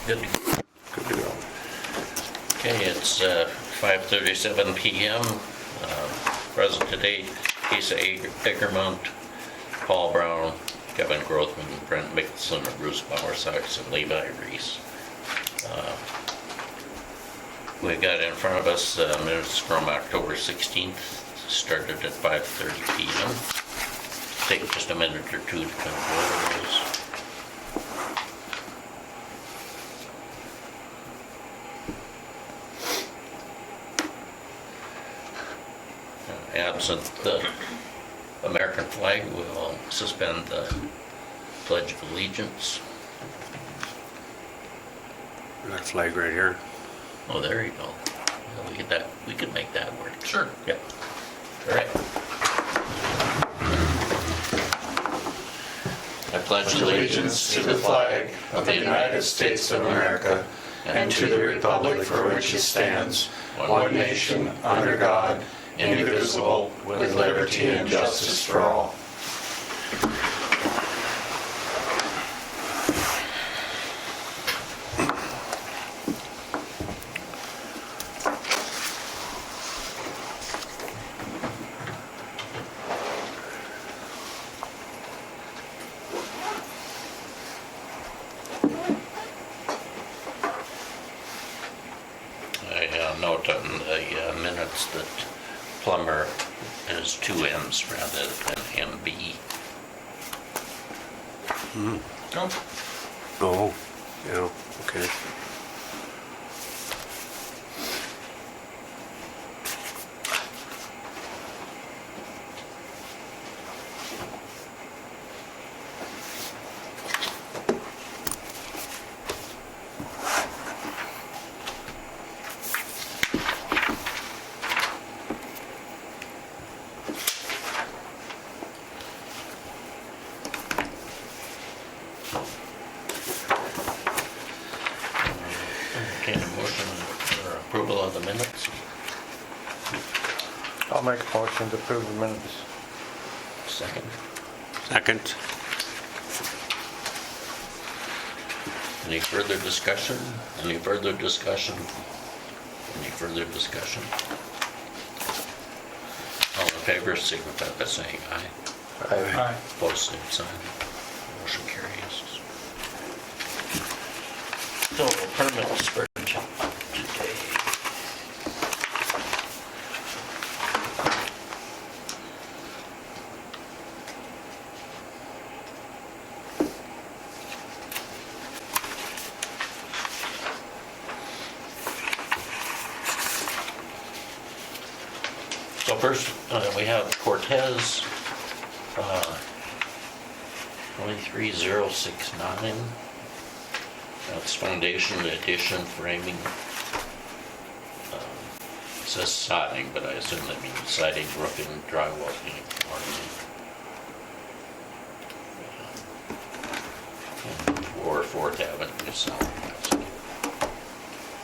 Good. Good to go. Okay, it's 5:37 p.m. Present today, Lisa Eckermont, Paul Brown, Kevin Grothman, Brent Mickelson, Bruce Bowersox, and Levi Reese. We got in front of us minutes from October 16th, started at 5:30 p.m. Take just a minute or two to kind of go over those. Absent the American flag, we'll suspend the Pledge of Allegiance. That flag right here. Oh, there you go. Yeah, we get that. We could make that work. Sure. Yeah. All right. I pledge Allegiance to the flag of the United States of America and to the republic for which it stands, one nation, under God, indivisible, with liberty and justice for all. I note on the minutes that plumber is 2 M's rather than MB. Oh, Oh, yeah, okay. Entertain a motion for approval of the minutes. I'll make a motion to approve the minutes. Second. Second. Any further discussion? Any further discussion? Any further discussion? All in favor, signify by saying aye. aye. Opposed, same sign. Motion carries. So permits for today. So first, we have Cortez, 23069. That's foundation, addition, framing. It says siding, but I assume that means siding, roofing, drywall, flooring. Or 4th Avenue Southwest.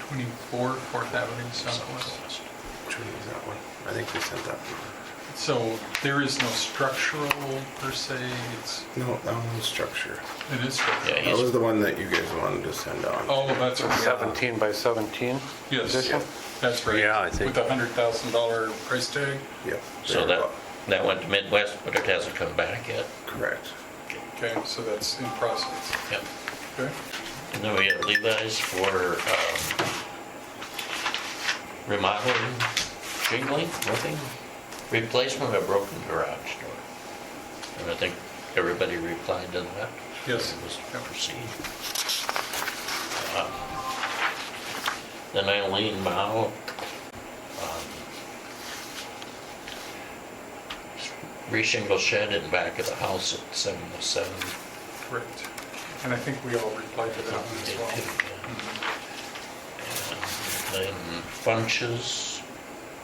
24 4th Avenue Southwest. Which one is that one? I think we sent that one. So there is no structural per se, No, that one was structure. it is structural. Yeah, That was the one that you guys wanted to send on. Oh, that's right. 17 by 17 Yes, addition? that's right. Yeah, I think- With a $100,000 price tag. Yep. So there we that went to Midwest, but it hasn't come back yet. go. Correct. Okay, so that's in process. Yep. Okay. And then we have Levi's for remodeling, shingling, roofing, replacement of broken garage door. And I think everybody replied to that. Yes. Let's Yep. proceed. Then Eileen Mao, re-shingle shed in back of the house at 707. Correct. And I think we all replied to that one as well. And then Funches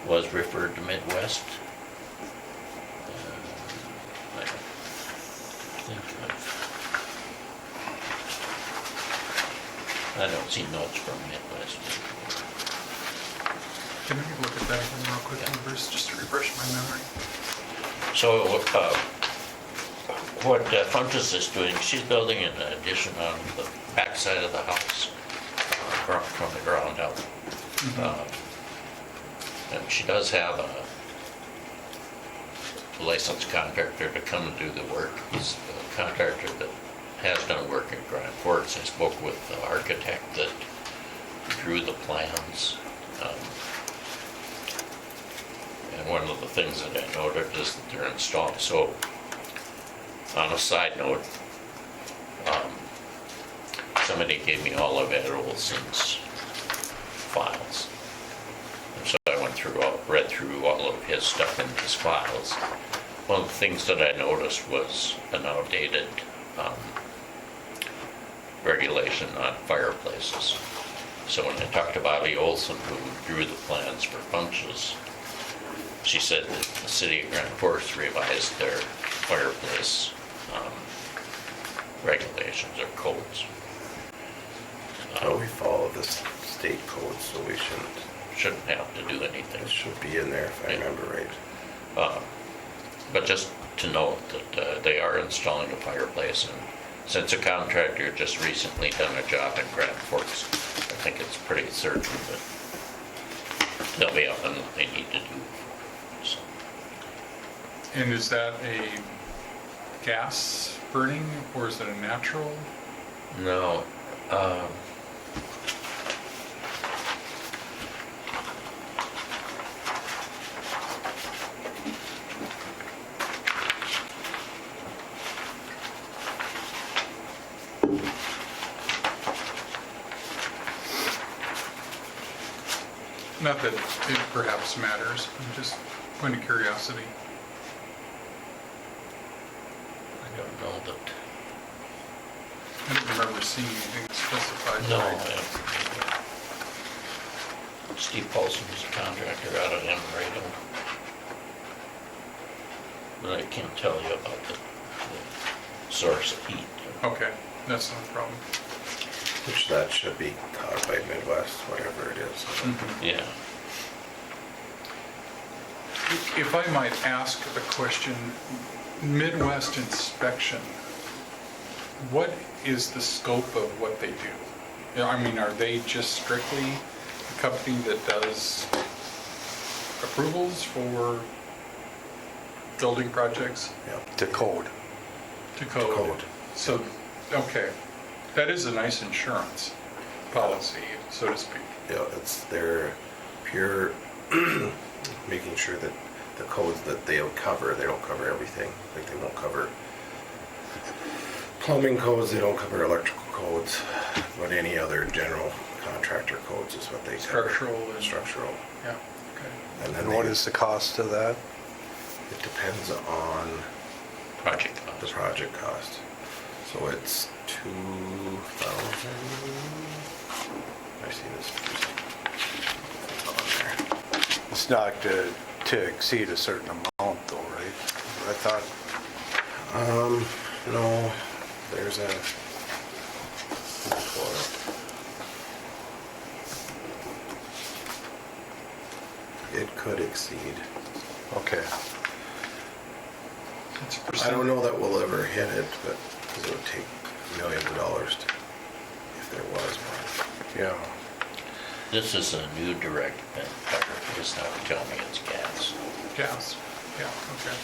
was referred to Midwest. I don't think I don't see notes from Midwest. Can we look at that again real quick, Bruce, just to refresh my memory? So what Funches is doing, she's building an addition on the backside of the house. from the ground up. And she does have a licensed contractor to come and do the work. He's a contractor that has done work in Grand Forks. I spoke with the architect that drew the plans. And one of the things that I noted is that they're installed. So, on a side note, somebody gave me all of Ed Olson's files. And so I went through, read through all of his stuff in his files. One of the things that I noticed was an outdated regulation on fireplaces. So when I talked to Bobby Olson, who drew the plans for bunches, she said that the city of Grand Forks revised their fireplace regulations or codes. But we follow the state code, so we Shouldn't have to do anything. it should be in there if I remember right. But just to note that they are installing a fireplace, and since a contractor just recently done a job in Grand Forks, I think it's pretty certain that they'll be up and what they need to do. So, And is that a gas burning or is it a natural? no, Not that it perhaps matters, I'm just point of curiosity. I don't know that. I don't remember seeing anything specified. No, Steve Paulson was a contractor out of Emerald. But I can't tell you about the source of heat. Okay, that's no problem. Which that should be taught by Midwest, whatever it is. Yeah. If I might ask the question, Midwest inspection, what is the scope of what they do? You know, I mean, are they just strictly a company that does approvals for building projects Yep. To code. to code? Code. So, okay, that is a nice insurance policy, so to speak. Yeah, it's their pure making sure that the codes that they'll cover, they don't cover everything. Like they won't cover plumbing codes, they don't cover electrical codes, but any other general contractor codes is what they cover. Structural and- Structural. Yeah, okay. And then And what is the cost of that? it depends on Project the cost. project cost. So it's 2,000. I see this. It's on there. It's not to exceed a certain amount though, right? I thought, No, there's a. It could exceed. okay. It's a I percent. don't know that we'll ever hit it, but 'cause it would take millions of dollars if there was one. Yeah. This is a new direct vent fire. It's not telling me it's gas. Gas, yeah, okay.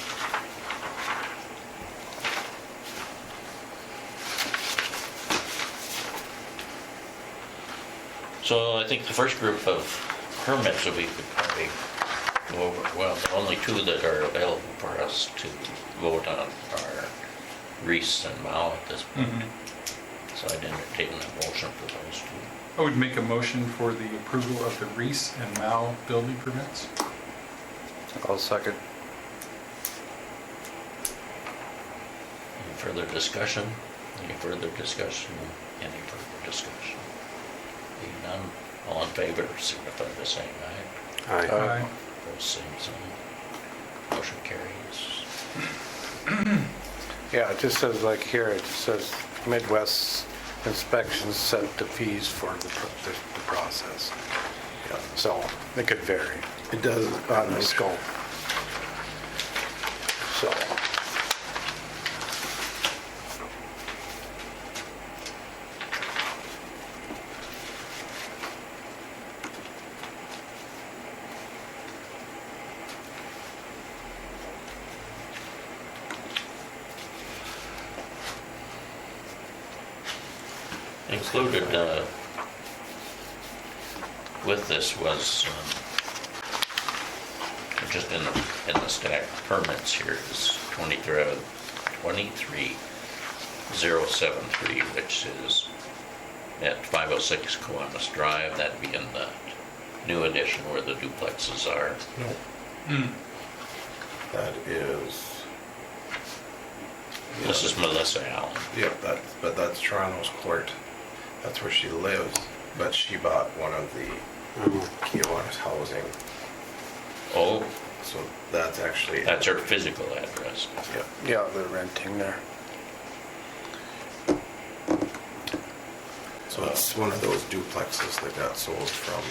So I think the first group of permits that we could probably go over, well, the only two that are available for us to vote on are Reese and Mao at this point. So I'd entertain a motion for those two. I would make a motion for the approval of the Reese and Mao building permits. I'll second. Any further discussion? Any further discussion? Any further discussion? Being none, all in favor, signify by saying aye. Aye. Opposed, same sign. Motion carries. Yeah, it just says like here, it just says Midwest inspections set the fees for the process. Yeah. So it could vary It does on the scope. So, Included with this was, just in the stack permits here is 23073, which is at 506 Kiwanis Drive. That'd be in the new addition where the duplexes are. No, that is, This is Melissa Allen. yep, but that's Toronto's Court. That's where she lives, but she bought one of the Kiwanis housing, Oh, so that's actually. that's her physical address. Yep. Yeah, they're renting there. So it's one of those duplexes that got sold from,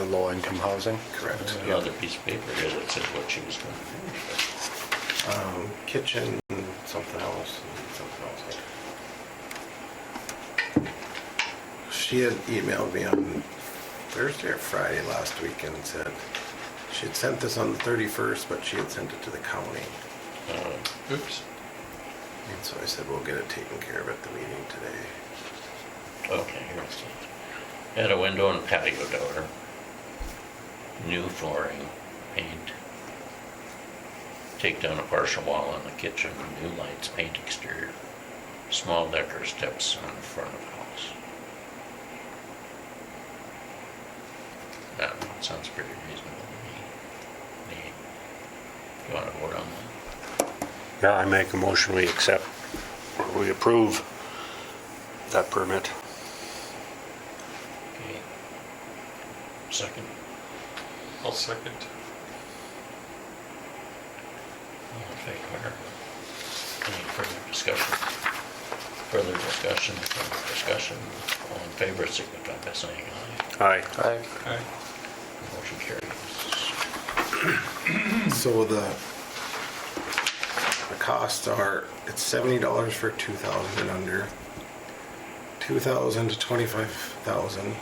The low-income housing. correct? There's another piece of paper here that says what she was going to do. Kitchen, something else, and something else. She had emailed me on Thursday or Friday last week and said she had sent this on the 31st, but she had sent it to the county. Oops. And so I said, we'll get it taken care of at the meeting today. Okay, here's it. Had a window and patio door. New flooring, paint. Take down a partial wall in the kitchen, new lights, paint exterior. Small decor steps on the front of the house. That sounds pretty reasonable to me. You want to vote on that? Yeah, I make a motion, we accept, or we approve that permit. Okay. Second. I'll second. All in favor? Any further discussion? Further discussion? All in favor, signify by saying aye. Aye. Aye. Okay. Motion carries. So the costs are, it's $70 for 2,000 and under. 2,000 to 25,000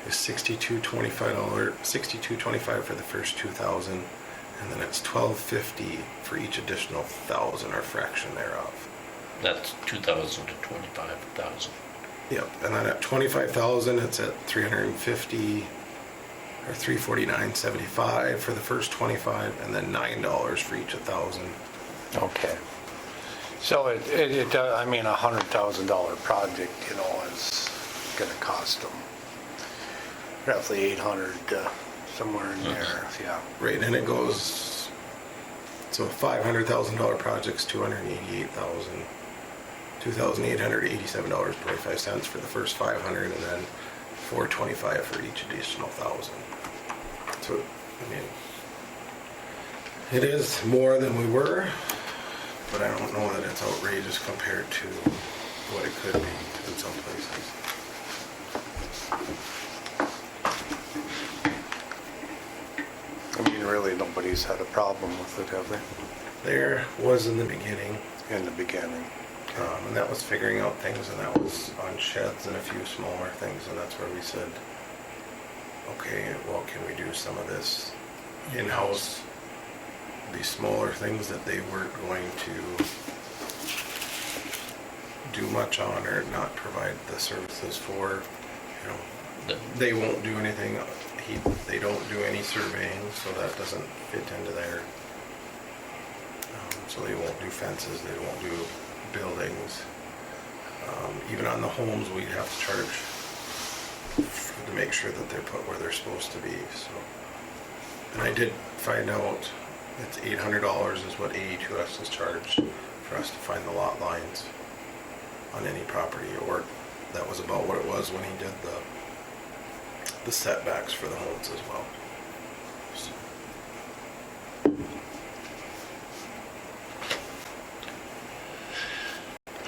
is $62.25 for the first 2,000, and then it's $12.50 for each additional 1,000 or fraction thereof. That's 2,000 to 25,000. Yep, and then at 25,000, it's at 350 or 349.75 for the first 25, and then $9 for each 1,000. Okay. So it does, I mean, $100,000 project, you know, is gonna cost them roughly 800, somewhere in there, yeah. Right, and it goes, so $500,000 project's $288,000, $2,887.25 for the first 500, and then $425 for each additional 1,000. So, I mean, it is more than we were, but I don't know that it's outrageous compared to what it could be in some places. I mean, really, nobody's had a problem with it, have they? There was in the beginning, In the beginning. and that was figuring out things, and that was on sheds and a few smaller things, and that's where we said, okay, well, can we do some of this in-house? These smaller things that they weren't going to do much on or not provide the services for, you know, they won't do anything. They don't do any surveying, so that doesn't fit into their. So they won't do fences. They won't do buildings. Even on the homes, we have to charge to make sure that they're put where they're supposed to be. So, and I did find out it's $800 is what 82S is charged for us to find the lot lines on any property, or that was about what it was when he did the setbacks for the homes as well. So.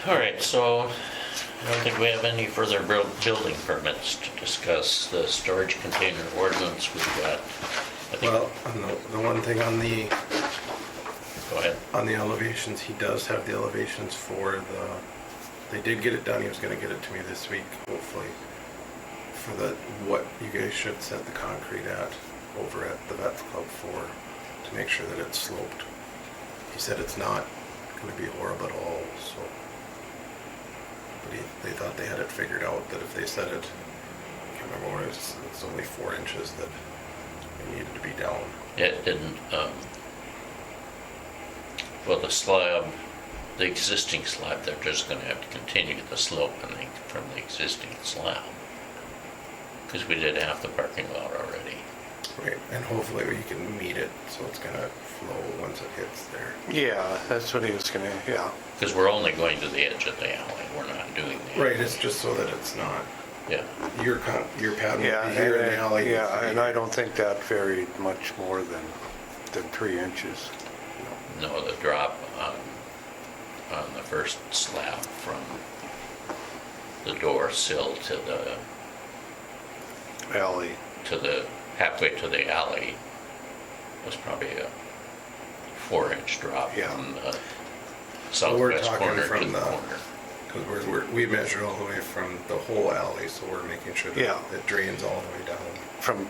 All right, so I don't think we have any further building permits to discuss. The storage container ordinance we've got. I think. Well, the one thing on the Go ahead. on the elevations, he does have the elevations for the. They did get it done. He was going to get it to me this week, hopefully. For what you guys should set the concrete at over at the Vets Club for, to make sure that it's sloped. He said it's not going to be horrible at all. So but they thought they had it figured out, that if they said it, I can't remember what it was, it's only 4 inches that it needed to be down. It didn't, well, the slab, the existing slab, they're just gonna have to continue the slope from the existing slab. Because we did half the parking lot already. Right, and hopefully we can meet it, so it's gonna flow once it hits there. Yeah, that's what he was gonna, yeah. Because we're only going to the edge of the alley, we're not doing the. Right, it's just so that it's not, Yeah, your pad will Yeah, be here in the alley. yeah, and I don't think that varied much more than 3 inches. no, the drop on the first slab from the door sill to the Alley. halfway to the alley was probably a 4-inch drop Yeah. from the So we're southwest talking corner to from the the, corner. because we measure all the way from the whole alley, so we're making sure that Yeah. it drains all the way down From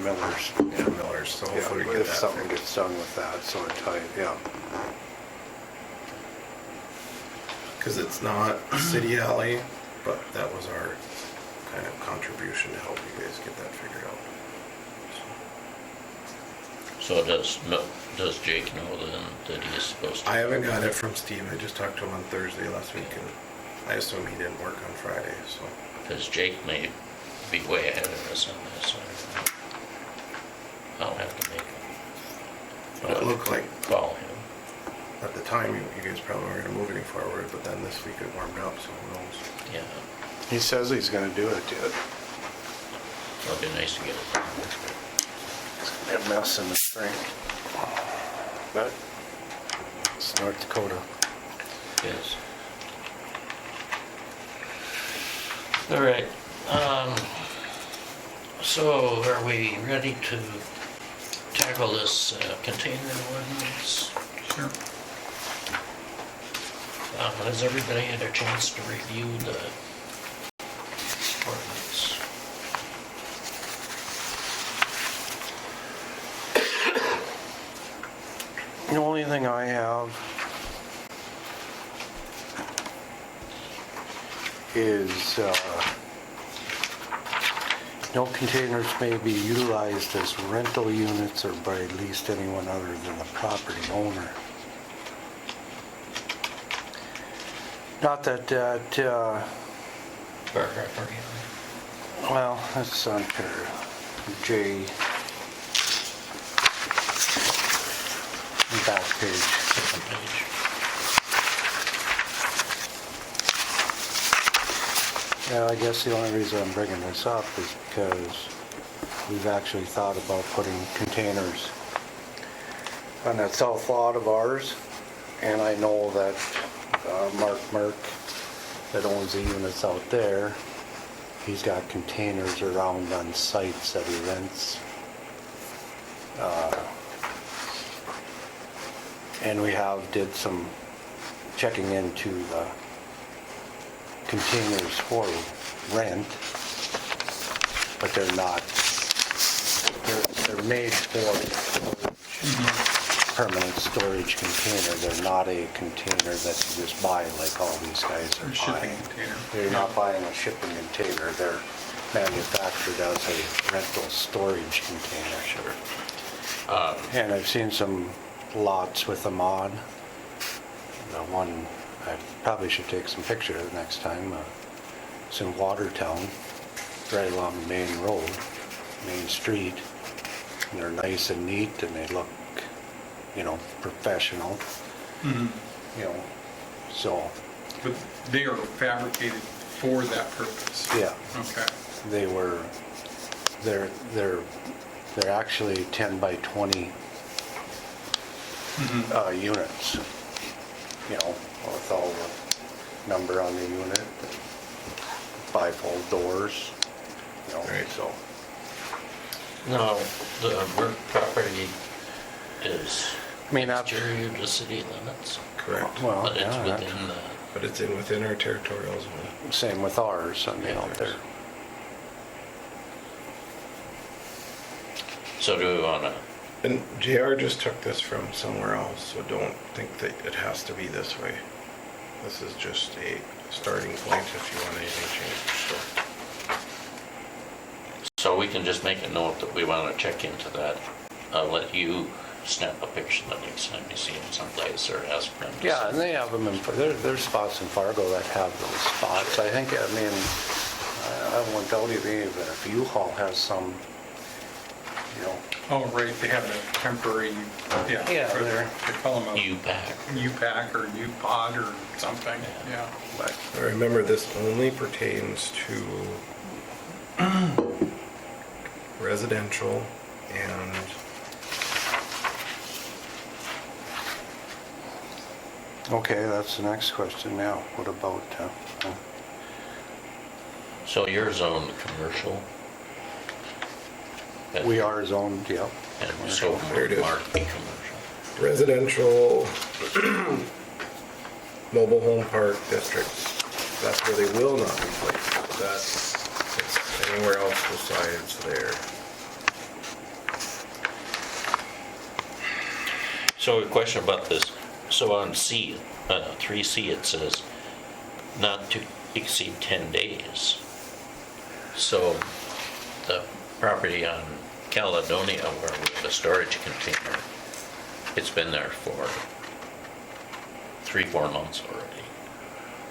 Miller's. to Miller's, so Yeah, hopefully we get if that something fixed. gets done with that, so tight, yeah. Because it's not a city alley, but that was our kind of contribution to help you guys get that figured out. So does Jake know then that he is supposed to? I haven't got it from Steve, I just talked to him on Thursday last week, and I assume he didn't work on Friday, so. Because Jake may be way ahead of us on this. I'll have to make But it looked like, a call him. at the time, you guys probably weren't gonna move any forward, but then this week it warmed up, so who knows? Yeah, He says he's gonna do it, dude. it'll be nice to get it done. Be a mess in the spring. But it's North Dakota. Yes. All right. So are we ready to tackle this container ordinance? Sure. Has everybody had a chance to review the ordinance? The only thing I have is no containers may be utilized as rental units or by at least anyone other than the property owner. Not that Paragraph, are you well, that's on J. Back page. on page? Yeah, I guess the only reason I'm bringing this up is because we've actually thought about putting containers on that south lot of ours. And I know that Mark, that owns the units out there, he's got containers around on sites that he rents. And we did some checking into the containers for rent, but they're not, they're made for permanent storage container. They're not a container that you just buy like all these guys Or are shipping buying. container. They're not buying a shipping container. They're manufactured as a rental storage container. Sure. And I've seen some lots with them on. The one, I probably should take some pictures next time. It's in Watertown, right along the main road, main street. And they're nice and neat and they look, professional. So, But they are fabricated for that purpose? yeah. Okay. They're actually 10 by 20 units, with all the number on the unit, bifold doors, Right. so. No, the work property is I mean, that's, exterior to city limits, Correct. well, but it's yeah, within the, But it's within our territorial zone. same with ours, I mean, out there. so do we want to, And JR just took this from somewhere else, so don't think that it has to be this way. This is just a starting point if you want anything changed, So we can just make a note that we want to check into that. I'll let you snap a picture the next time you see them someplace or ask them. to Yeah, send and they have them in, there's spots in Fargo that have those spots. I think, I mean, I won't doubt even if U-Haul has some, you know. Oh, right, they have a temporary, yeah. Yeah, or they're- They call them a U-Pack. U-Pack or U-Pod or something, yeah. But so. Remember, this only pertains to residential and okay, that's the next question now. What about, So you're zoned commercial? we are zoned, yeah. And so There it is. mark the commercial. residential mobile home park district. That's where they will not be placed. That's it's anywhere else besides there. So a question about this. So on C, 3C, it says not to exceed 10 days. So the property on Caledonia where we have a storage container, it's been there for 3-4 months already.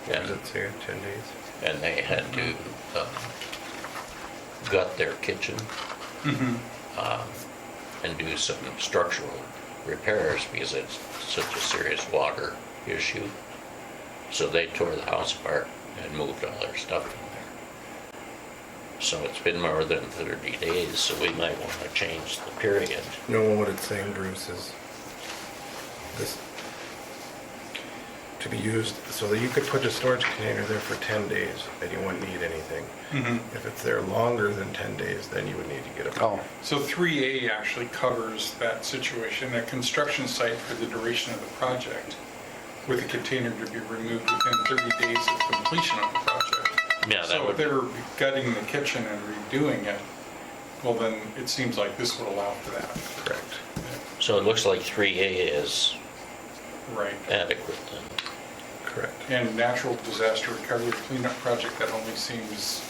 What does it say, 10 days? And they had to gut their kitchen and do some structural repairs because it's such a serious water issue. So they tore the house apart and moved all their stuff in there. So it's been more than 30 days, so we might want to change the period. No, what it's saying, Bruce, is this to be used, so that you could put a storage container there for 10 days and you wouldn't need anything. If it's there longer than 10 days, then you would need to get a Oh, permit. So 3A actually covers that situation, a construction site for the duration of the project with a container to be removed within 30 days of completion of the project. Yeah, that So if would, they're gutting the kitchen and redoing it, well then it seems like this would allow for that. Correct. so it looks like 3A is Right. adequate then. Correct. And natural disaster recovery cleanup project, that only seems,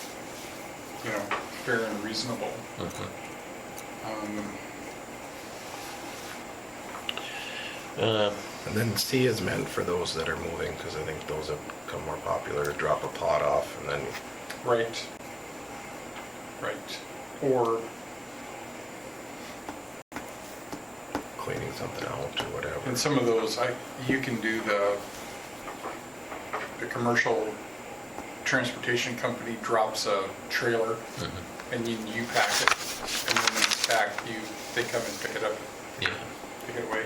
you know, fair and reasonable. And then C is meant for those that are moving, because I think those have become more popular, to drop a pot off and then Right. Right. Or, cleaning something out or whatever. and some of those, you can do the commercial transportation company drops a trailer and you pack it, and then when it's packed, they come and pick it up, Yeah. take it away.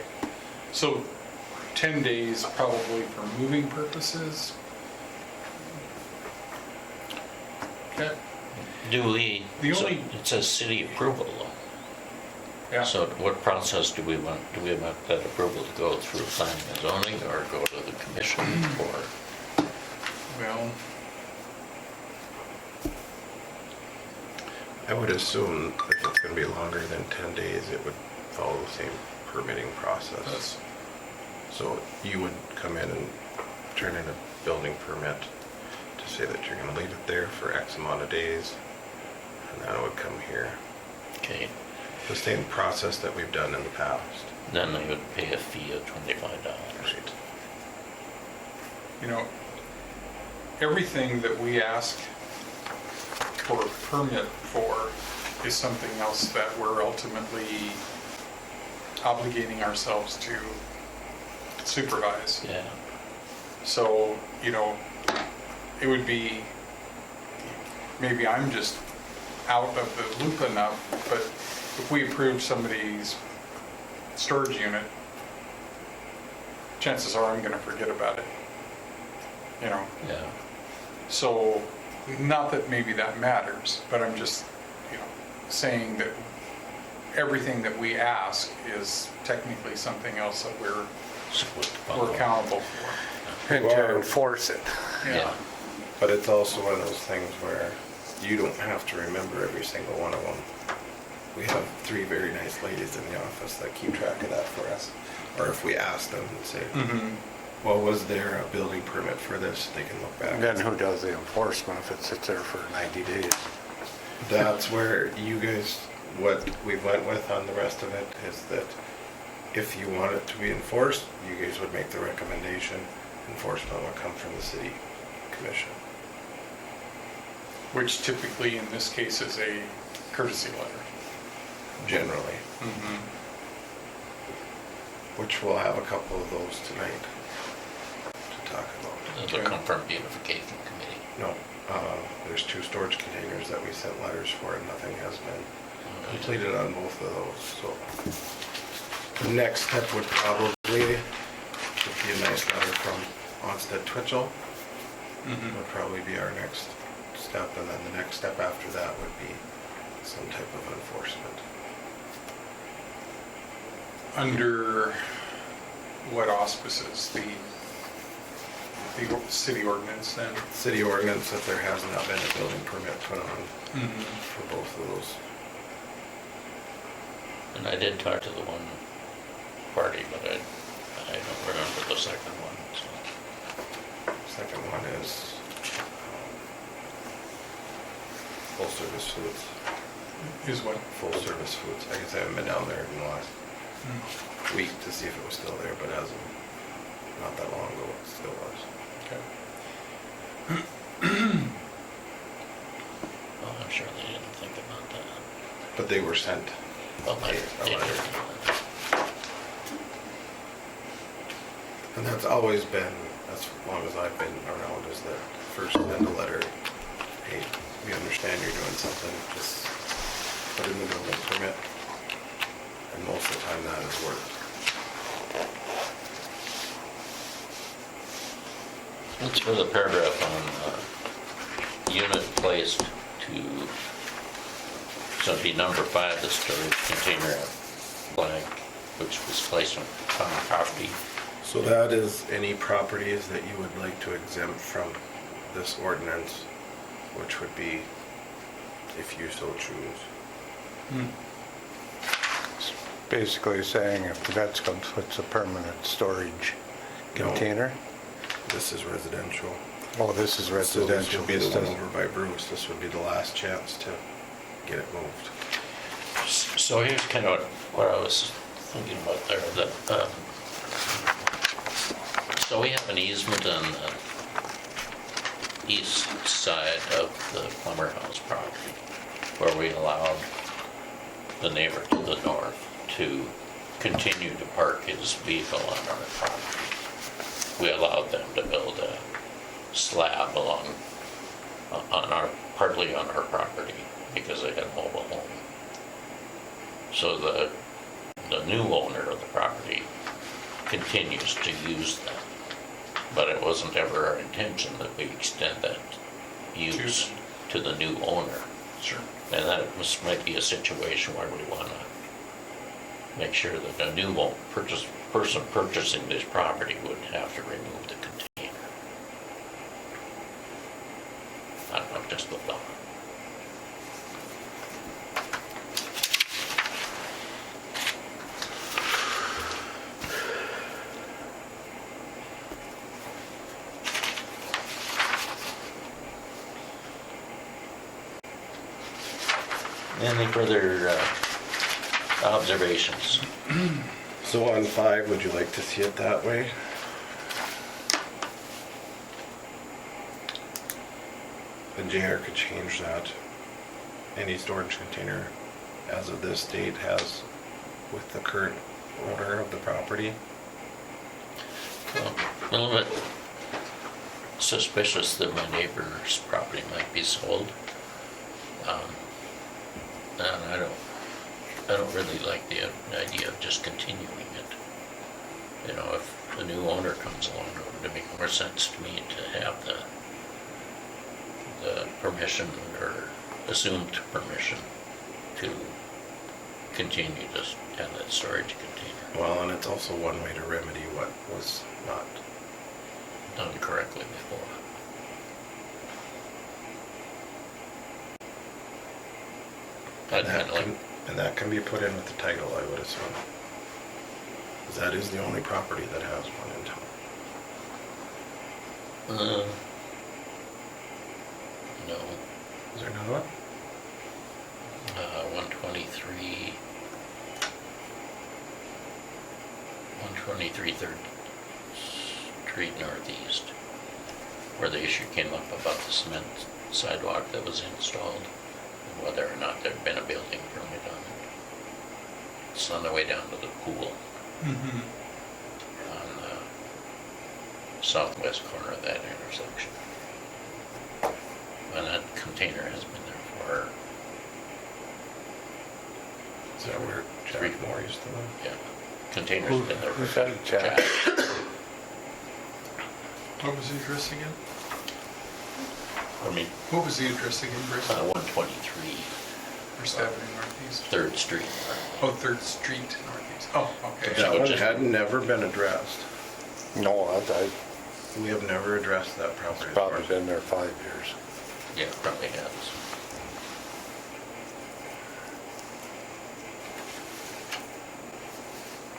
So 10 days probably for moving purposes. Okay. Do we, The so only- it says city approval though. Yeah. So what process do we want that approval to go through planning and zoning or go to the commission or? Well, I would assume if it's going to be longer than 10 days, it would follow the same permitting process. that's, So you would come in and turn in a building permit to say that you're going to leave it there for X amount of days, and then it would come here. Okay, The same process that we've done in the past. then they would pay a fee of $25. Right. you know, everything that we ask for a permit for is something else that we're ultimately obligating ourselves to supervise. Yeah, So, you know, it would be, maybe I'm just out of the loop enough, but if we approve somebody's storage unit, chances are I'm gonna forget about it, you know? yeah. So, not that maybe that matters, but I'm just, you know, saying that everything that we ask is technically something else that we're accountable for. and to enforce it. Yeah, But it's also one of those things where you don't have to remember every single one of them. We have 3 very nice ladies in the office that keep track of that for us. Or if we ask them and say, Well, was there a building permit for this? They can look back. Then who does the enforcement if it sits there for 90 days? That's where you guys, what we went with on the rest of it is that if you want it to be enforced, you guys would make the recommendation. Enforcement would come from the city commission. Which typically in this case is a courtesy letter. Generally, which we'll have a couple of those tonight to talk about. It'll come from beautification committee. No, there's 2 storage containers that we sent letters for and nothing has been completed on both of those, so. The next step would probably be a nice letter from Onstead Twitchell. Would probably be our next step, and then the next step after that would be some type of enforcement. Under what auspices? The city ordinance then? City ordinance that there has not been a building permit put on for both of those. And I did talk to the one party, but I don't remember the second one, so. Second one is full service foods. Is what? Full service foods. I guess I haven't been down there in the last week to see if it was still there, but as of not that long ago, it still was. Okay. Well, I'm sure they didn't think about that. But they were sent. Well, a letter. And that's always been, as long as I've been around, is that first send a letter, hey, we understand you're doing something, just put in the building permit. And most of the time that has worked. Let's go to the paragraph on unit placed to, so it'd be number 5, the storage container blank, which was placed on common property. So that is any properties that you would like to exempt from this ordinance, which would be, if you so choose. It's basically saying if the vets comes, puts a permanent storage container. This is residential. Oh, this is So this residential. would be the This one doesn't- over by Bruce. This would be the last chance to get it moved. So here's kind of what I was thinking about there, that, so we have an easement on the east side of the Plummer House property, where we allowed the neighbor to the north to continue to park his vehicle on our property. We allowed them to build a slab along, partly on our property, because they had a mobile home. So the new owner of the property continues to use that, but it wasn't ever our intention that we extend that use to the new owner. Sure. And that might be a situation where we want to make sure that a new person purchasing this property would have to remove the container. I don't know, just a thought. Any further observations? So on 5, would you like to see it that way? The janitor could change that. Any storage container as of this date has with the current owner of the property. Well, a little bit suspicious that my neighbor's property might be sold. And I don't really like the idea of just continuing it. You know, if a new owner comes along, it would make more sense to me to have the permission or assumed permission to continue to have that storage container Well, and it's also one way to remedy what was not. done correctly before. I'd kind of like, And that can be put in with the title, I would assume. Because that is the only property that has one in town. No, Is there another one? 123, 3rd Street Northeast, where the issue came up about the cement sidewalk that was installed, and whether or not there'd been a building permit on it. It's on the way down to the pool Mm-hmm. on the southwest corner of that intersection. And that container has been there for, Is that where Jack Moore used to live? yeah, container's been there Who's for. that, Jack? What was the address again? I mean, What was the address again, Bruce? 123, First Avenue Northeast? 3rd Street. Oh, 3rd Street Northeast. Oh, okay. Yeah. That one just- had never been addressed. No, I We have never addressed that property. as probably far as- been there 5 years. Yeah, probably has.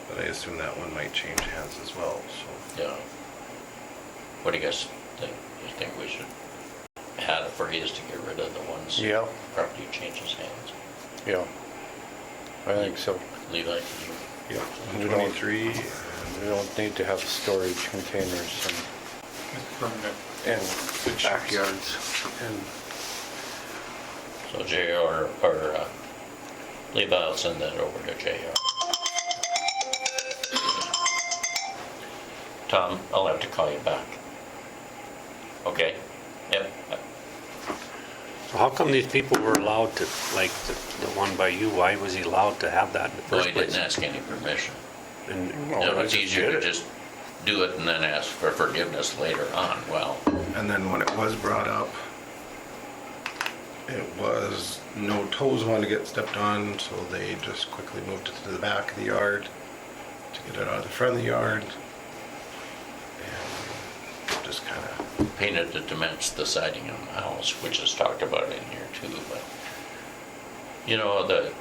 But I assume that one might change hands as well, so. Yeah. What do you guys think? You think we should add a phrase to get rid of the ones? Yeah. Property changes hands. Yeah, I think so. Levi, can Yeah, We don't- 123. We don't need to have storage containers Permanent. in backyards. And so JR, or Levi will send that over to JR. Tom, I'll have to call you back. Okay? Yep. So how come these people were allowed to, like the one by you, why was he allowed to have that in the Well, first he didn't place? ask any permission. And You know, it's easier to just do it and then ask for forgiveness later on. Well, And then when it was brought up, it was no toes wanted to get stepped on, so they just quickly moved it to the back of the yard to get it out of the front of the yard. And just kind of, painted to match the siding on the house, which is talked about in here too, but, you know, the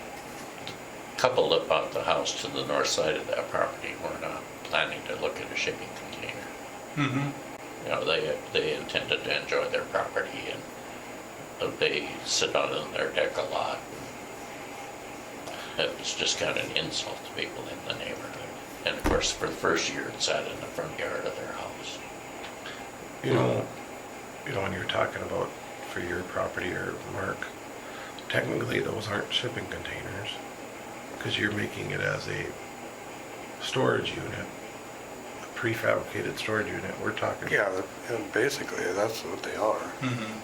couple that bought the house to the north side of that property were not planning to look at a shipping container. Mm-hmm. You know, they intended to enjoy their property, and they sit on their deck a lot. It was just kind of an insult to people in the neighborhood. And of course, for the first year, it sat in the front yard of their house. you know, when you're talking about for your property or Mark, technically those aren't shipping containers because you're making it as a storage unit, a prefabricated storage unit. We're talking. yeah, basically, that's what they are. Mm-hmm.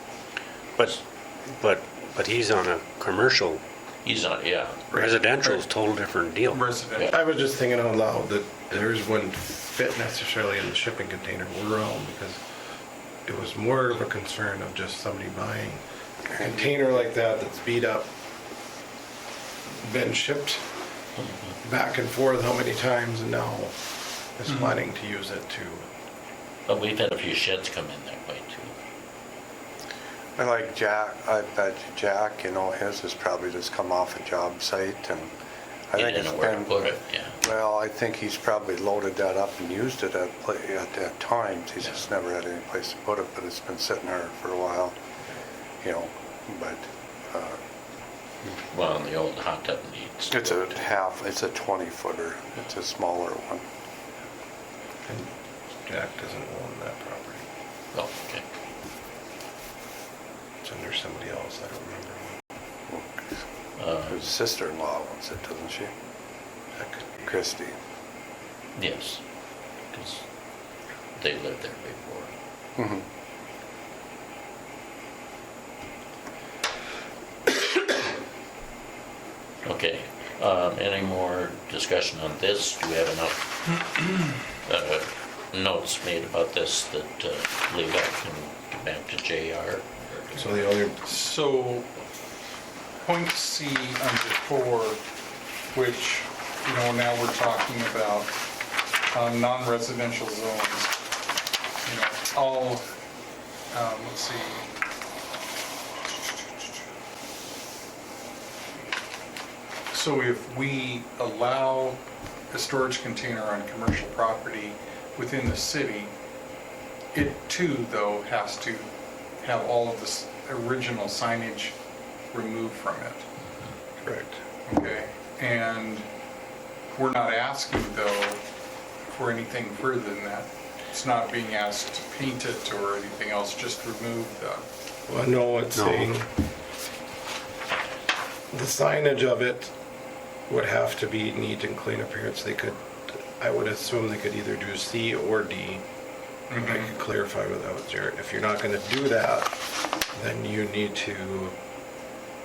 but he's on a commercial, He's not, yeah. residential is a total different deal. Resident. I was just thinking out loud that theirs wouldn't fit necessarily in the shipping container realm because it was more of a concern of just somebody buying a container like that that's beat up, been shipped back and forth how many times and now is wanting to use it to. But we've had a few sheds come in that way too. I like Jack, I bet you Jack, you know, his has probably just come off a job site and I He think it's didn't know where to been, put it, yeah. well, I think he's probably loaded that up and used it at times. He's just never had any place to put it, but it's been sitting there for a while, you know, but Well, and the old hot tub needs. it's a 20 footer. It's a smaller one. And Jack doesn't own that property. Oh, okay. It's under somebody else, I don't remember. His sister-in-law owns it, doesn't she? That could be. Christie. Yes, because they lived there before. Mm-hmm. Okay, any more discussion on this? Do we have enough notes made about this that Levi can get back to JR? So the only, So, point C under 4, which, you know, now we're talking about non-residential zones. You know, all, let's see. So if we allow a storage container on commercial property within the city, it too, though, has to have all of this original signage removed from it. Correct. Okay, and we're not asking, though, for anything further than that. It's not being asked to paint it or anything else, just remove the, Well, no, it's No. saying the signage of it would have to be neat and clean appearance. They could, I would assume they could either do C or D. I could clarify with that, Jared. If you're not gonna do that, then you need to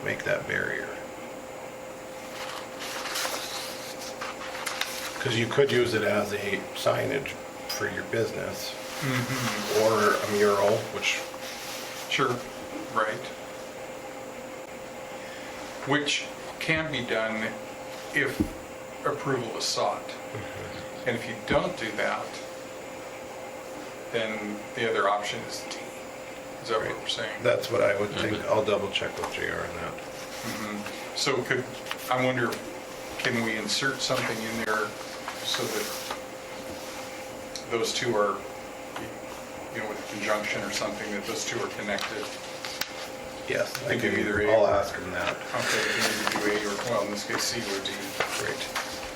make that barrier. Because you could use it as a signage for your business, or a mural, which, sure, right. Which can be done if approval is sought. And if you don't do that, then the other option is D. Is that what we're saying? that's what I would think. I'll double check with JR on that. So I wonder, can we insert something in there so that those two are, with a conjunction or something, that those two are connected? Yes, I Think of do. either A I'll or- ask him that. Okay, we can either do A or, well, in this case, C or D. Great.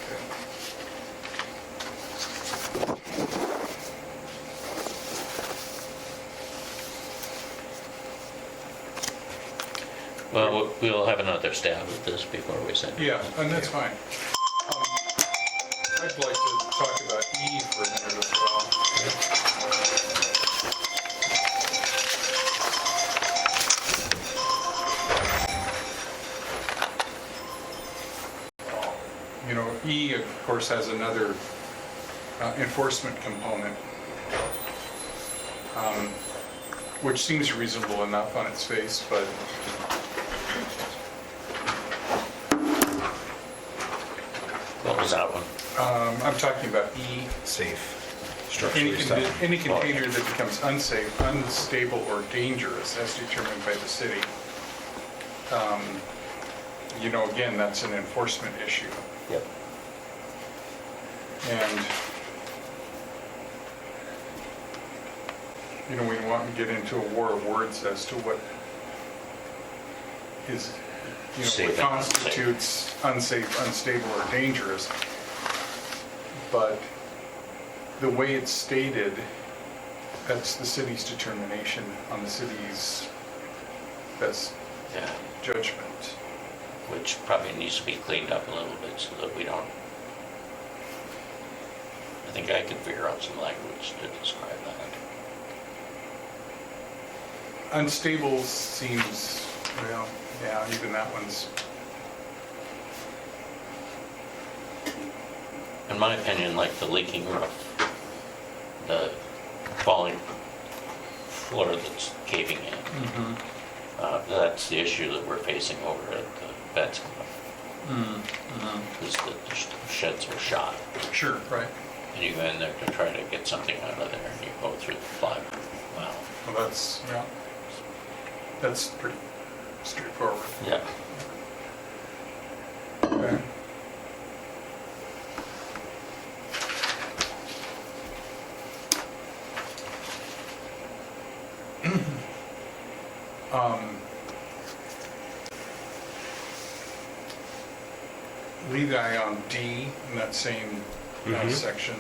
Okay. Well, we'll have another stab at this before we send it. Yeah, and that's fine. I'd like to talk about E for a minute as well. E, of course, has another enforcement component, which seems reasonable enough on its face, but What was that one? I'm talking about E. Safe. Any Structurally sound. any container that becomes unsafe, unstable, or dangerous as determined by the city. Again, that's an enforcement issue. Yep. And, we want to get into a war of words as to what is, Safe what and unsafe. constitutes unsafe, unstable, or dangerous. But the way it's stated, that's the city's determination on the city's best Yeah, judgment. which probably needs to be cleaned up a little bit so that we don't, I think I could figure out some language to describe that. Unstable seems, well, yeah, even that one's, In my opinion, like the leaking roof, the falling floor that's caving in, that's the issue that we're facing over at the Vets Club. Is that the sheds were shot, sure, right. and you go in there to try to get something out of there, and you go through the plywood. Wow. Well, that's pretty straightforward. Yeah. Okay. Lead eye on D in that same section.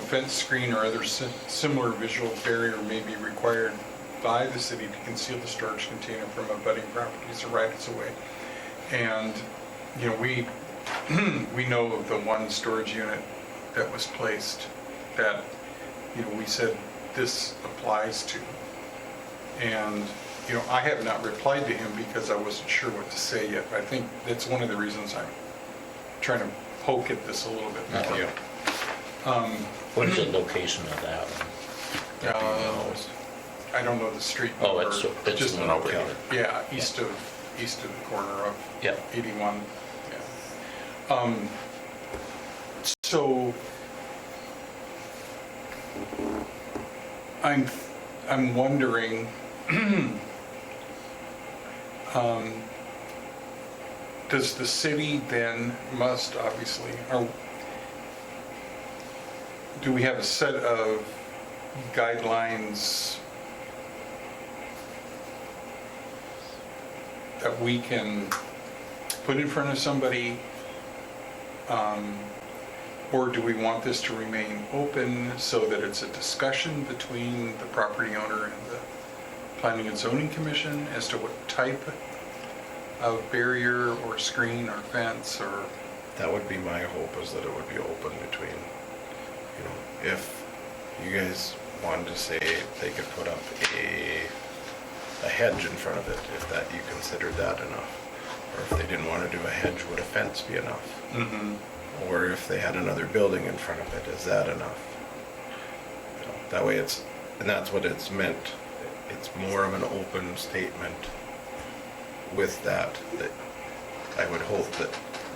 Fence, screen, or other similar visual barrier may be required by the city to conceal the storage container from abutting properties or rights of way. And, we know of the one storage unit that was placed that, we said this applies to. And, I have not replied to him because I wasn't sure what to say yet. I think that's one of the reasons I'm trying to poke at this a little bit more. Yeah. What is the location of that one? I don't know the street Oh, number. it's just one over here. Yeah, east of the corner of Yep. 81. Yeah. So I'm wondering, does the city then must obviously, or do we have a set of guidelines that we can put in front of somebody? Or do we want this to remain open so that it's a discussion between the property owner and the Planning and Zoning Commission as to what type of barrier or screen or fence or? That would be my hope, is that it would be open between, you know, if you guys wanted to say they could put up a hedge in front of it, if that you considered that enough. Or if they didn't want to do a hedge, would a fence be enough? Mm-hmm. Or if they had another building in front of it, is that enough? You know, that way it's, and that's what it's meant. It's more of an open statement with that I would hope that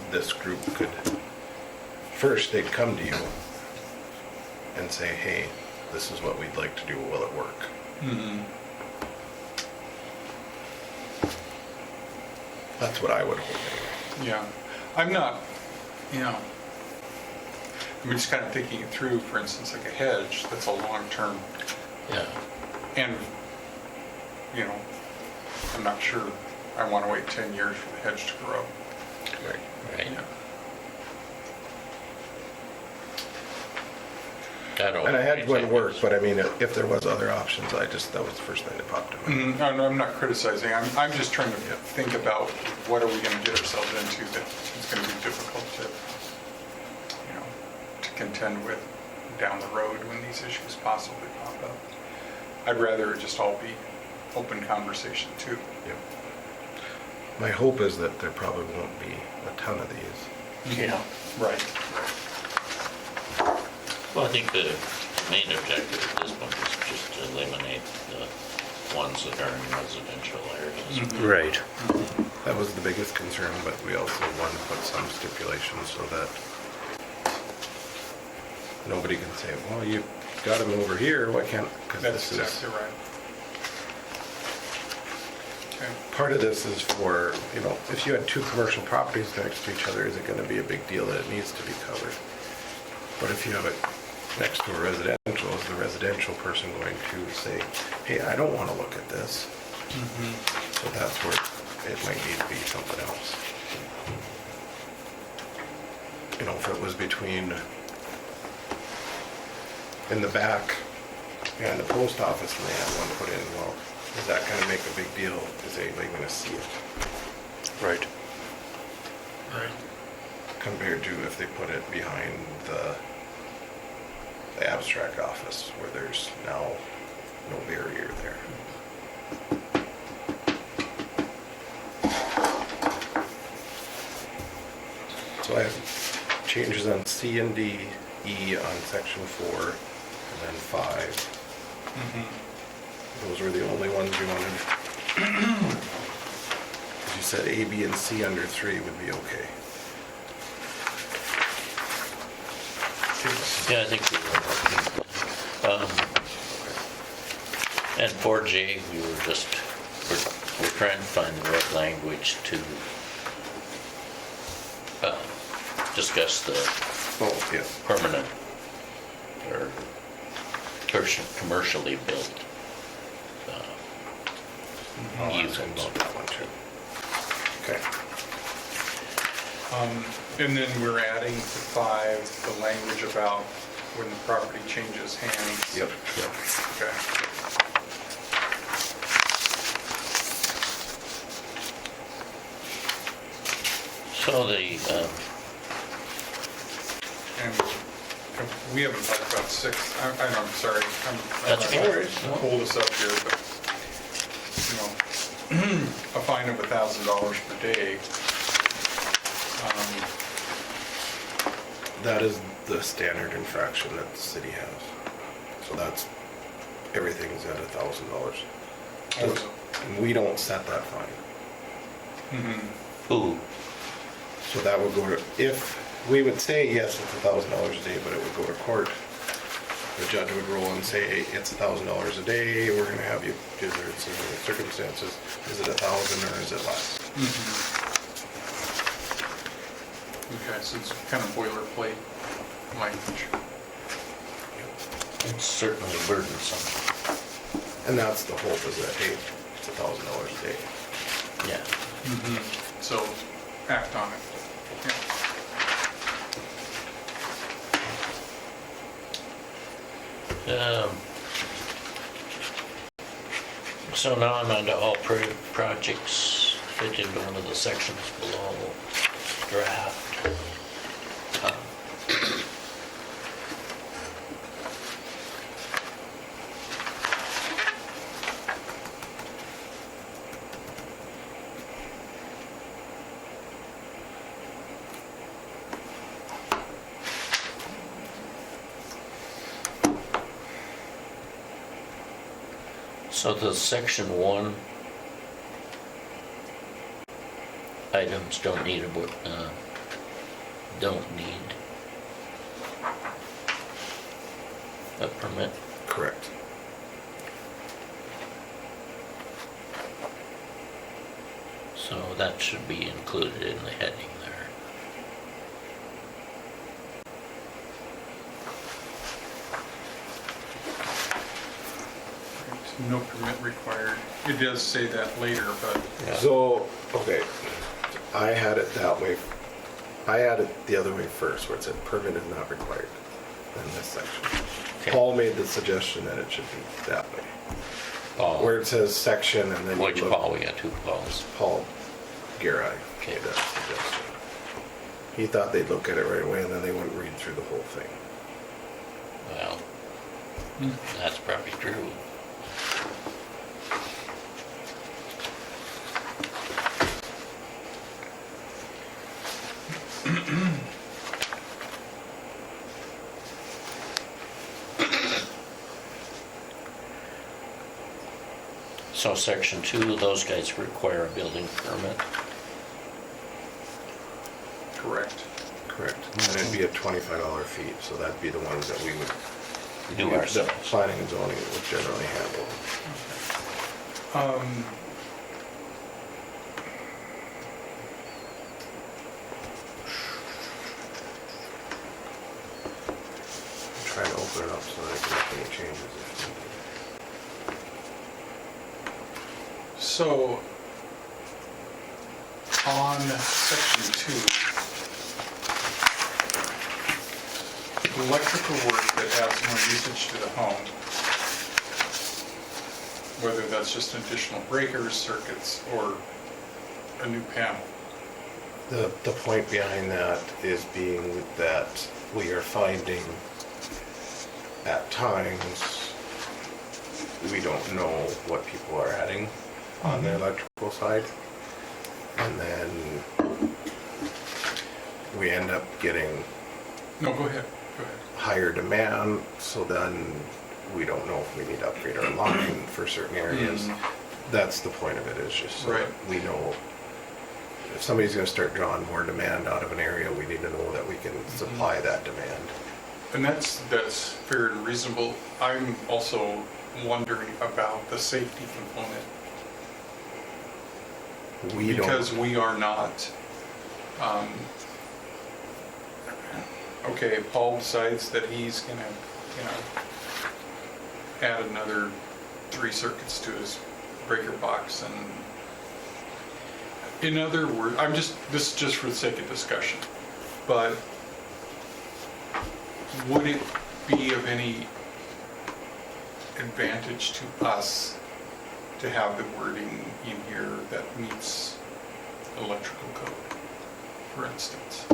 this group could, first they'd come to you and say, hey, this is what we'd like to do, will it work? Mm-hmm. That's what I would hope anyway. Yeah, I'm not, you know, I'm just kind of thinking it through, for instance, like a hedge, that's a long-term, Yeah. and, you know, I'm not sure I want to wait 10 years for the hedge to grow. Right. Right. Yeah. And a hedge wouldn't work, but I mean, if there was other options, that was the first thing that popped in my head. No, I'm not criticizing, I'm just trying to think about what are we going to get ourselves into that it's going to be difficult to, you know, to contend with down the road when these issues possibly pop up. I'd rather it just all be open conversation too. Yep. My hope is that there probably won't be a ton of these. Yeah. Right. Well, I think the main objective at this point is just to eliminate the ones that are in residential areas. Right. That was the biggest concern, but we also want to put some stipulations so that nobody can say, well, you got them over here, why can't, because That's this is, exactly right. Okay. part of this is for, you know, if you had two commercial properties next to each other, is it going to be a big deal that it needs to be covered? But if you have it next to a residential, is the residential person going to say, hey, I don't want to look at this? So that's where it might need to be something else. You know, if it was between, in the back, and the post office, and they had one put in, well, is that going to make a big deal? Is anybody going to see it? Right. Right. Compared to if they put it behind the abstract office where there's now no barrier there. So I have changes on C and D, E on section 4, and then 5. Those were the only ones you wanted. You said A, B, and C under 3 would be okay. Yeah, I think we were. And 4J, we're trying to find the right language to discuss the Oh, yeah. permanent or commercially built I'll use. ask them about that one too. Okay. And then we're adding to 5 the language about when the property changes hands. Yep. Okay. So And we haven't talked about 6. I'm sorry. That's I'm not okay. going to hold us up here, but, you know, a fine of $1,000 per day. That is the standard infraction that the city has. So that's, everything's at $1,000. And we don't set that fine. Ooh, So that would go to, if we would say, yes, it's $1,000 a day, but it would go to court. The judge would roll and say, it's $1,000 a day, we're gonna have you, is there some circumstances, is it 1,000 or is it less? Okay, so it's kind of boilerplate language. It's certainly burdensome. And that's the hope, is that, hey, it's $1,000 a day. Yeah. So act on it. Yeah. So now I'm on to all projects fit into one of the sections below draft. So the section 1 items don't need a permit. Correct. So that should be included in the heading there. No permit required. It does say that later, but So, okay, I had it that way. I had it the other way first, where it said permit is not required in this section. Okay. Paul made the suggestion that it should be that way. Paul, Where it says section and then you which look. Paul? We got 2 Pauls. Paul Garai Okay. made that suggestion. He thought they'd look at it right away and then they wouldn't read through the whole thing. Well, that's probably true. So section 2, those guys require a building permit. correct. Correct. And it'd be a $25 fee, so that'd be the ones that we would Do the ourselves. planning and zoning would generally handle. I'm trying to open it up so that I can make any changes if needed. So, on section 2, electrical work that adds more usage to the home, whether that's just additional breakers, circuits, or a new panel. The point behind that is being that we are finding at times, we don't know what people are adding on the electrical side. And then we end up getting No, go ahead, go ahead. higher demand, so then we don't know if we need to upgrade our line for certain areas. That's the point of it, is just so that Right. we know if somebody's gonna start drawing more demand out of an area, we need to know that we can supply that demand. And that's fair and reasonable. I'm also wondering about the safety component, We because don't, we are not, okay, Paul decides that he's gonna, add another 3 circuits to his breaker box, and in other words, this is just for the sake of discussion, but would it be of any advantage to us to have the wording in here that meets electrical code, for instance?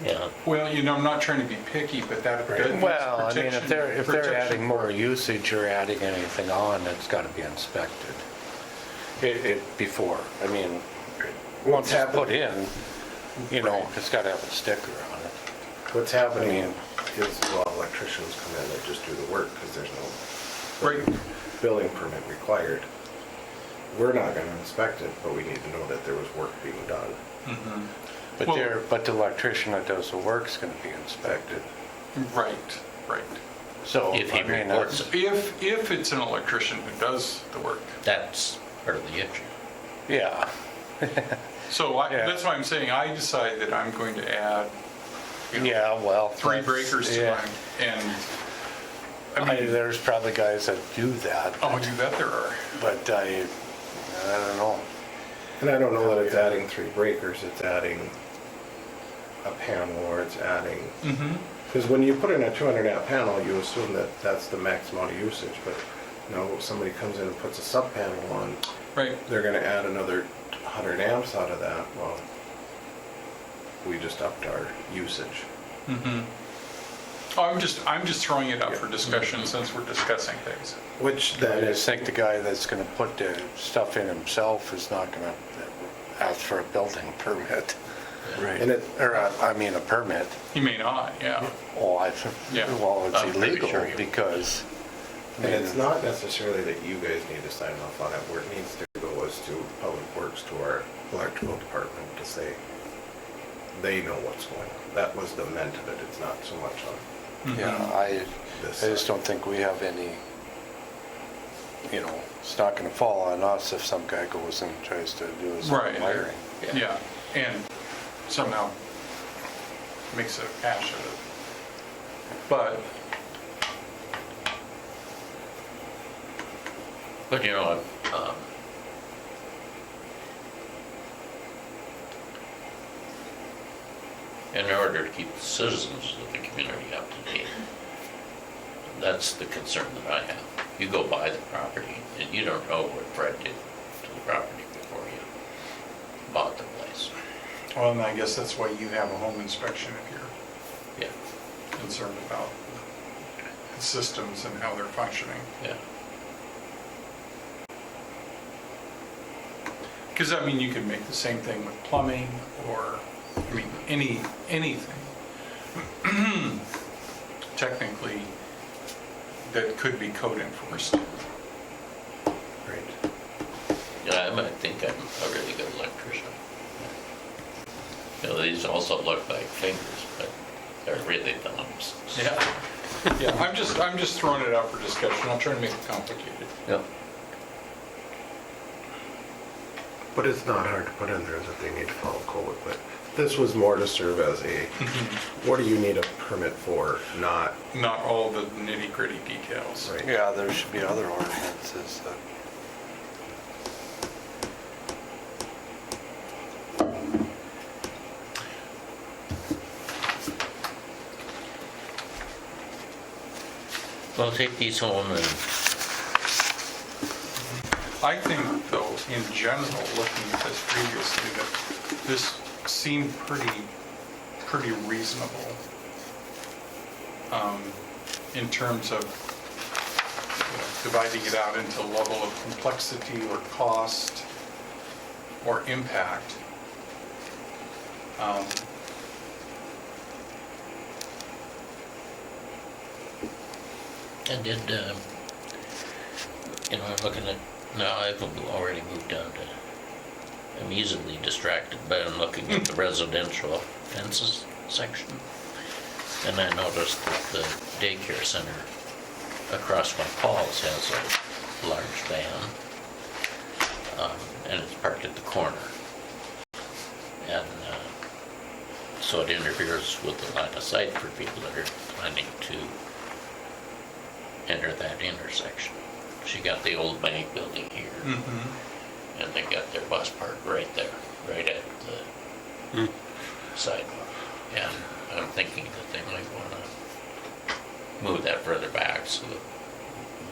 Yeah. Well, I'm not trying to be picky, but that needs Well, I mean, if they're protection adding more for- usage or adding anything on, it's got to be inspected. Before, I mean, once it's put in, it's got to have a sticker on it. what's happening is, well, electricians come in and just do the work, because there's no Right, building permit required. We're not gonna inspect it, but we need to know that there was work being done. Well- But the electrician that does the work's going to be inspected. right. So, If he I mean, reports that's- it, If it's an electrician who does the work. that's part of the issue. yeah. So Yeah. that's why I'm saying I decide that I'm going to add you know, Yeah, well. 3 that's- breakers to yeah. mine, and, I I mean, mean, there's probably guys that do that, oh, you bet there are. but I don't know. And I don't know that it's adding 3 breakers, it's adding a panel or it's adding, because when you put in a 200 amp panel, you assume that that's the max amount of usage, but no, somebody comes in and puts a sub panel on, Right, they're gonna add another 100 amps out of that. Well, we just upped our usage. oh, I'm just throwing it up for discussion since we're discussing things. Which I then just is, think the guy that's gonna put the stuff in himself is not gonna ask for a building permit. right, and it, Or, I mean, a permit. He may not, yeah. Oh, Yeah. well, it's I'm pretty illegal sure you- because. I and mean, it's not necessarily that you guys need to sign off on it, where it needs to go is to Public Works, to our electrical department, to say they know what's going on. That was the meant of it, it's not so much on Yeah, I this just side. don't think we have any, you know, it's not gonna fall on us if some guy goes and tries to do his Right. own wiring. Yeah, and somehow makes a hash of it. But you know, in order to keep the citizens of the community up to date, that's the concern that I have. You go buy the property and you don't know what Fred did to the property before you bought the place. well, and I guess that's why you have a home inspection if you're Yeah, concerned about the systems and how they're functioning. yeah. Because, I mean, you could make the same thing with plumbing or, I mean, anything. Technically, that could be code enforced. Right. Yeah, I might think I'm a really good electrician. You know, these also look like fingers, but they're really thumbs. Yeah. Yeah, I'm just throwing it out for discussion. I'm trying to make it complicated. Yep. But it's not hard to put in there that they need to follow code, but this was more to serve as a, what do you need a permit for, not, Not all the nitty gritty details. right? Yeah, there should be other ordinances that. Well, take these home and, I think, though, in general, looking at this previously, that this seemed pretty reasonable in terms of, you know, dividing it out into level of complexity or cost or impact. did, you know, I'm looking at, now I've already moved on to, I'm easily distracted, but I'm looking at the residential fences section. And I noticed that the daycare center across from Paul's has a large van, and it's parked at the corner. And so it interferes with the line of sight for people that are planning to enter that intersection. She got the old bank building here, and they got their bus park right there, right at the sidewalk. And I'm thinking that they might want to move that further back so that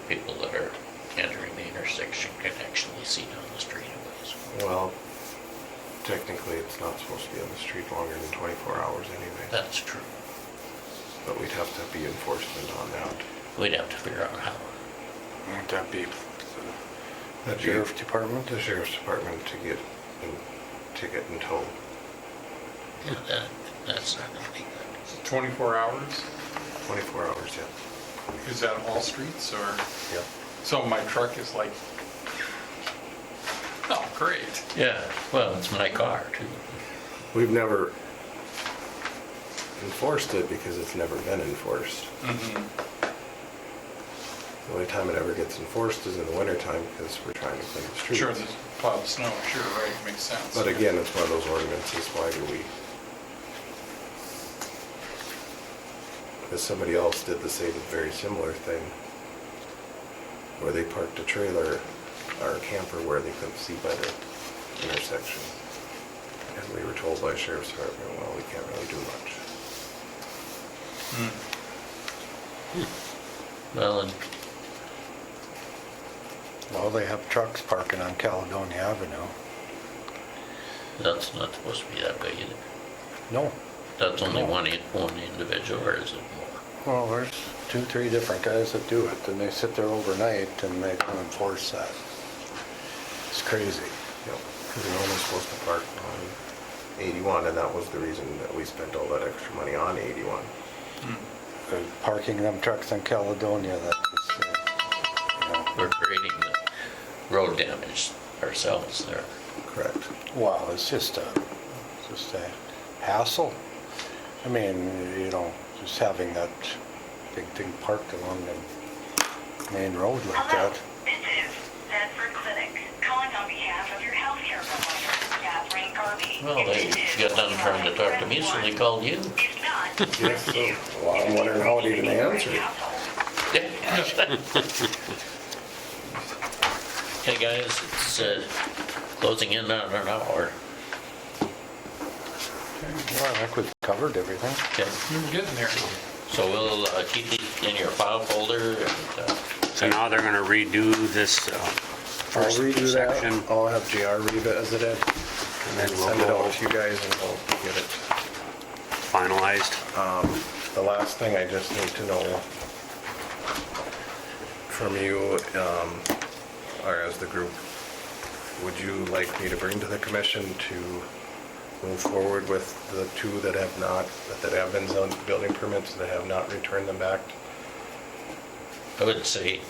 people that are entering the intersection can actually see down the street a ways. Well, technically, it's not supposed to be on the street longer than 24 hours anyway, That's true. but we'd have to be enforcement on that. We'd have to figure out how. Wouldn't that be the That'd be sheriff department? The sheriff's department to get a ticket and tow. Yeah, that's not going to be good. 24 hours? 24 hours, yeah. Is that all streets or? Yep. So my truck is like, oh, great. Yeah, well, it's my car too. We've never enforced it because it's never been enforced. The only time it ever gets enforced is in the wintertime because we're trying to clean the streets. Sure, there's plowed snow, sure, right, makes sense. But again, it's one of those ordinances, why do we Because somebody else did the same, very similar thing, where they parked a trailer or a camper where they couldn't see by the intersection. And we were told by Sheriff's Department, well, we can't really do much. Well, and Well, they have trucks parking on Caledonia Avenue. that's not supposed to be that way either. No. That's only one individual, or is it more? Well, there's 2, 3 different guys that do it, and they sit there overnight and they don't enforce that. It's crazy. Because they're only supposed to park on 81, and that was the reason that we spent all that extra money on 81. Parking them trucks on Caledonia, that is, We're creating the road damage ourselves there. Correct. wow, it's just a hassle. I mean, just having that big thing parked along the main road like Hello, that. this is Bedford Clinic, calling on behalf of your healthcare provider, Catherine Garvey. Well, they got done trying to talk to me, so they called you. If not, Yes, so, well, I'm wondering how it even answered. Hey, guys, it's closing in on an hour. Well, I think we've covered everything. Okay, We're getting there. so we'll keep these in your file folder and, So now they're gonna redo this I'll first redo that. section, I'll have JR revisit it, and then send it we'll out go to you guys, and we'll get it. finalized. The last thing I just need to know from you, or as the group, would you like me to bring to the commission to move forward with the 2 that have been zoned building permits that have not returned them back? I would say,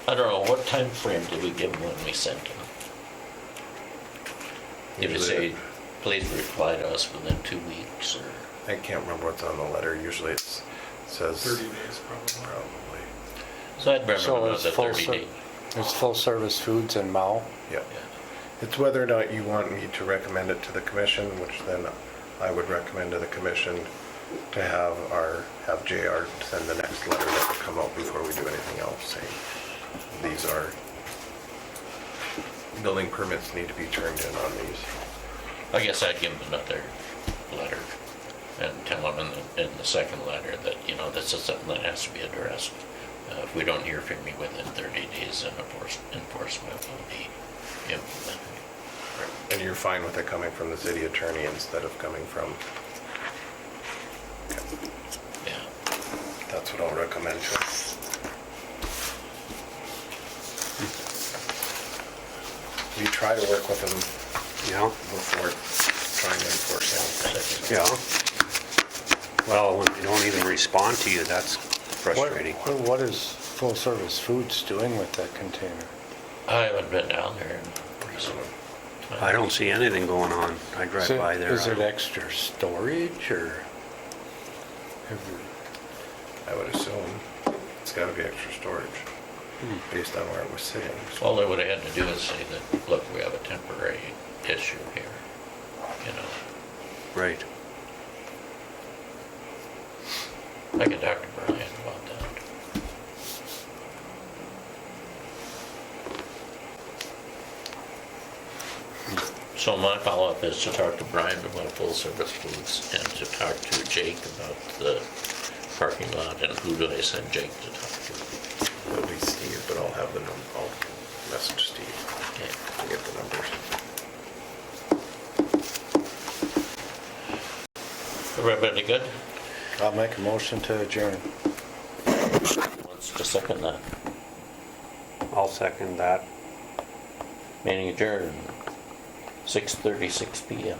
I don't know, what time frame did we give them when we sent them? Did you say, please reply to us within 2 weeks, or? I can't remember what's on the letter, usually it says. 30 days probably. Probably, So I'd remember So it it's was a full 30 day. It's Full Service Foods in Mao. yeah. It's whether or not you want me to recommend it to the commission, which then I would recommend to the commission to have JR send the next letter that will come out before we do anything else, saying these are, building permits need to be turned in on these. I guess I'd give them another letter and tell them in the second letter that, this is something that has to be addressed. If we don't hear from you within 30 days, then enforcement will be implemented. And you're fine with it coming from the city attorney instead of coming from, Yeah. that's what I'll recommend to. We try to work with them Yeah, before trying to enforce anything. yeah. Well, when they don't even respond to you, that's frustrating. What is Full Service Foods doing with that container? I haven't been down there in recent. I don't see anything going on. I drive by there. Is it extra storage or? I would assume it's gotta be extra storage, based on where it was sitting. All they would have had to do is say that, look, we have a temporary issue here, Right. I could talk to Brian about that. So my follow-up is to talk to Brian about Full Service Foods and to talk to Jake about the parking lot, and who do I send Jake to talk to? It'll be Steve, but I'll have the number, I'll message Steve Okay. and get the numbers. Everybody good? I'll make a motion to adjourn. Wants to second that. I'll second that. Meeting adjourned, 6:36 PM.